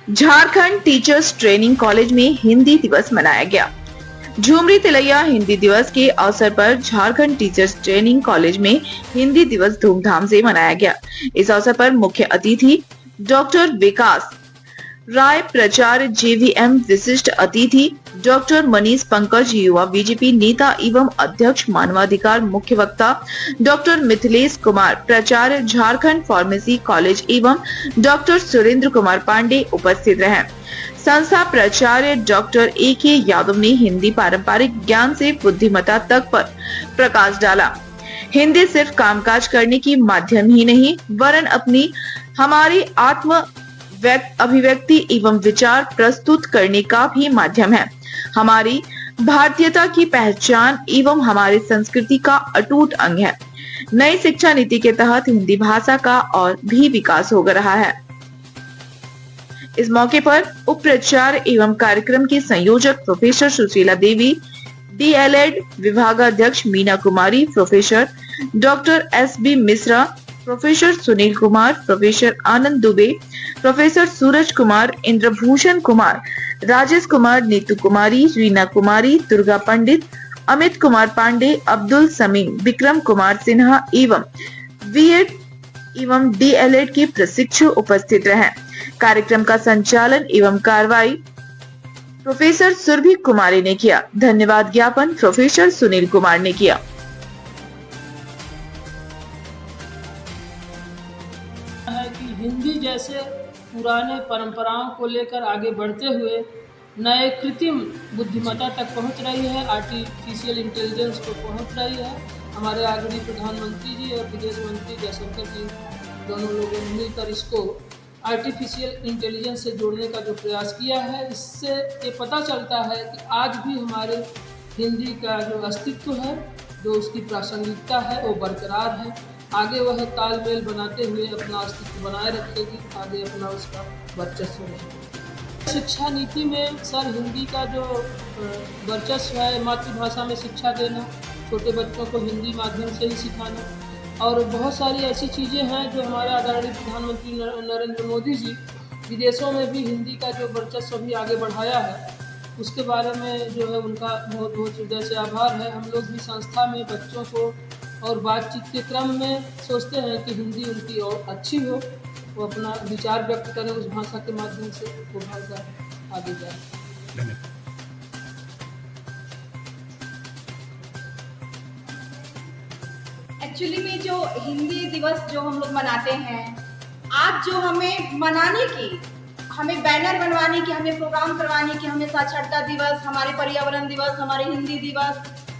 Jharkhand teachers training college में हिंदी दिवस मनाया गया। झुमरी तिलैया हिंदी दिवस के अवसर पर झारखंड टीचर्स ट्रेनिंग कॉलेज में हिंदी दिवस धूमधाम से मनाया गया। इस अवसर पर मुख्य अतिथि डॉक्टर विकास राय प्राचार्य जेवीएम, विशिष्ट अतिथि डॉक्टर मनीष पंकज युवा बीजेपी नेता एवं अध्यक्ष मानवाधिकार, मुख्य वक्ता डॉक्टर मिथिलेश कुमार प्राचार्य झारखंड फार्मेसी कॉलेज एवं डॉक्टर सुरेंद्र कुमार पांडे उपस्थित रहे। संस्था प्राचार्य डॉक्टर AK यादव ने हिंदी पारंपरिक ज्ञान से बुद्धिमत्ता तक पर प्रकाश डाला। हिंदी सिर्फ कामकाज करने की माध्यम ही नहीं वरन अपनी हमारी आत्म अभिव्यक्ति एवं विचार प्रस्तुत करने का भी माध्यम है। हमारी भारतीयता की पहचान एवं हमारी संस्कृति का अटूट अंग है। नई शिक्षा नीति के तहत हिंदी भाषा का और भी विकास हो रहा है। इस मौके पर उप प्राचार्य एवं कार्यक्रम की संयोजक प्रोफेसर सुशीला देवी, DLED विभागाध्यक्ष Meena Kumari, professor doctor SB Mishra, professor Sunil Kumar, professor Anand Dubey, professor Suraj Kumar, Indrabhushan Kumar, Rajesh Kumar, Neetu Kumari, Reena Kumari, Durga Pandit, Amit Kumar Pandey, Abdul Samim, Vikram Kumar Sinha एवं B.Ed एवं DLED के प्रशिक्षु उपस्थित रहे। कार्यक्रम का संचालन एवं कार्रवाई प्रोफेसर सुरभि कुमारी ने किया। धन्यवाद ज्ञापन प्रोफेसर सुनील कुमार ने किया। है कि हिंदी जैसे पुराने परंपराओं को लेकर आगे बढ़ते हुए नए कृत्रिम बुद्धिमत्ता तक पहुंच रही है, आर्टिफिशियल इंटेलिजेंस को पहुंच रही है। हमारे आदरणीय प्रधानमंत्री जी और विदेश मंत्री जयशंकर जी दोनों लोगों ने मिलकर इसको आर्टिफिशियल इंटेलिजेंस से जोड़ने का जो प्रयास किया है, इससे ये पता चलता है कि आज भी हमारे हिंदी का जो अस्तित्व है, जो उसकी प्रासंगिकता है, वो बरकरार है। आगे वह तालमेल बनाते हुए अपना अस्तित्व बनाए रखेगी, आगे अपना उसका वर्चस्व रहेगा। शिक्षा नीति में सर हिंदी का जो वर्चस्व है, मातृभाषा में शिक्षा देना, छोटे बच्चों को हिंदी माध्यम से ही सिखाना और बहुत सारी ऐसी चीज़ें हैं जो हमारे आदरणीय प्रधानमंत्री नरेंद्र मोदी जी विदेशों में भी हिंदी का जो वर्चस्व भी आगे बढ़ाया है, उसके बारे में जो है उनका बहुत बहुत हृदय से आभार है। हम लोग भी संस्था में बच्चों को और बातचीत के क्रम में सोचते हैं कि हिंदी उनकी और अच्छी हो, वो अपना विचार व्यक्त करें उस भाषा के माध्यम से, वो भाषा आगे जाए। एक्चुअली में जो हिंदी दिवस जो हम लोग मनाते हैं, आज जो हमें मनाने की, हमें बैनर बनवाने की, हमें प्रोग्राम करवाने की, हमें साक्षरता दिवस, हमारे पर्यावरण दिवस, हमारे हिंदी दिवस,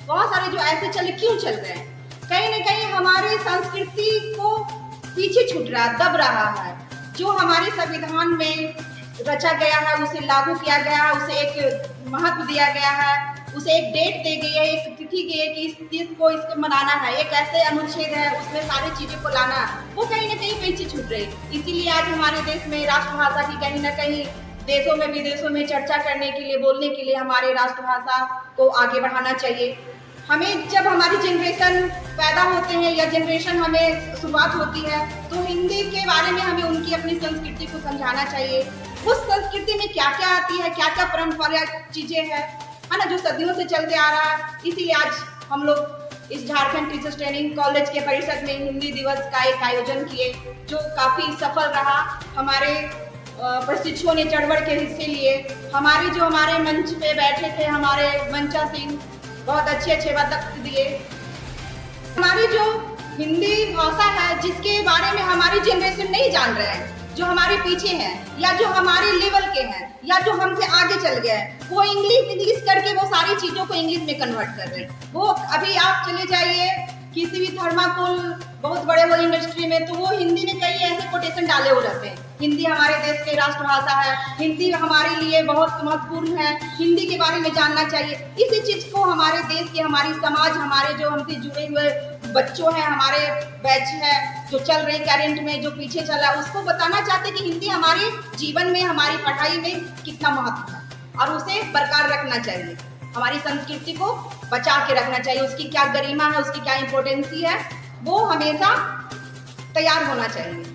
बहुत सारे जो ऐसे क्यों चल रहे हैं, कहीं न कहीं हमारे संस्कृति को पीछे छूट रहा, दब रहा है। जो हमारे संविधान में रचा गया है, उसे लागू किया गया है, उसे एक महत्व दिया गया है, उसे एक डेट दी गई है, एक तिथि दी है कि इस चीज को इसको मनाना है, एक ऐसे अनुच्छेद है उसमें सारी चीजें को लाना, वो कहीं न कहीं पीछे छूट रही। इसीलिए आज हमारे देश में राष्ट्रभाषा की कहीं न कहीं देशों में विदेशों में चर्चा करने के लिए, बोलने के लिए हमारे राष्ट्रभाषा को आगे बढ़ाना चाहिए। हमें जब हमारी जनरेशन पैदा होते हैं या जनरेशन हमें शुरुआत होती है, तो हिंदी के बारे में हमें उनकी अपनी संस्कृति को समझाना चाहिए। उस संस्कृति में क्या क्या आती है, क्या क्या परंपरा चीजें है ना, जो सदियों से चलते आ रहा है। इसीलिए आज हम लोग इस झारखंड टीचर्स ट्रेनिंग कॉलेज के परिषद में हिंदी दिवस का एक आयोजन किए, जो काफी सफल रहा। हमारे प्रशिक्षुओं ने चढ़ बढ़ के हिस्से लिए। हमारे मंच पे बैठे थे हमारे मंचा सिंह, बहुत अच्छे वक्तव्य दिए। हमारी जो हिंदी भाषा है, जिसके बारे में हमारी जनरेशन नहीं जान रहे हैं, जो हमारे पीछे हैं या जो हमारे लेवल के हैं या जो हमसे आगे चल गए हैं, वो इंग्लिश करके वो सारी चीजों को इंग्लिश में कन्वर्ट कर रहे हैं। वो अभी आप चले जाइए किसी भी थर्माकोल बहुत बड़े वो इंडस्ट्री में, तो वो हिंदी में कई ऐसे कोटेशन डाले हो रहते हैं। हिंदी हमारे देश की राष्ट्रभाषा है, हिंदी हमारे लिए बहुत महत्वपूर्ण है, हिंदी के बारे में जानना चाहिए। इसी चीज को हमारे देश के, हमारी समाज, हमारे जो हमसे जुड़े हुए बच्चों हैं, हमारे बैच है जो चल रही करेंट में, जो पीछे चला, उसको बताना चाहते कि हिंदी हमारे जीवन में, हमारी पढ़ाई में कितना महत्व है और उसे बरकरार रखना चाहिए। हमारी संस्कृति को बचा के रखना चाहिए, उसकी क्या गरिमा है, उसकी क्या इम्पोर्टेंसी है, वो हमेशा तैयार होना चाहिए।